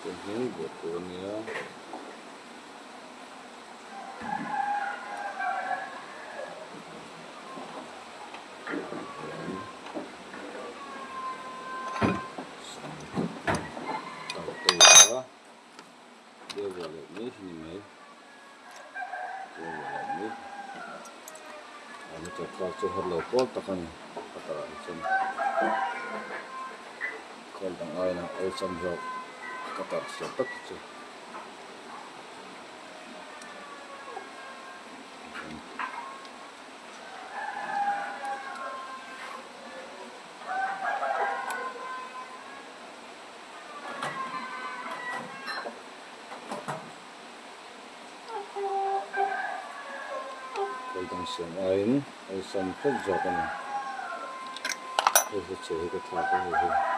cái những bộ của nữa tàu tàu đó đưa vào lại mấy thì mấy đưa vào lại mấy nó cho cao cho hết lỗ bớt tất cả tất cả xem còn đang ai nào ai xem rồi tất cả sẽ tất chứ còn đang xem ai xem hết rồi cái này ai sẽ chơi cái thằng cái này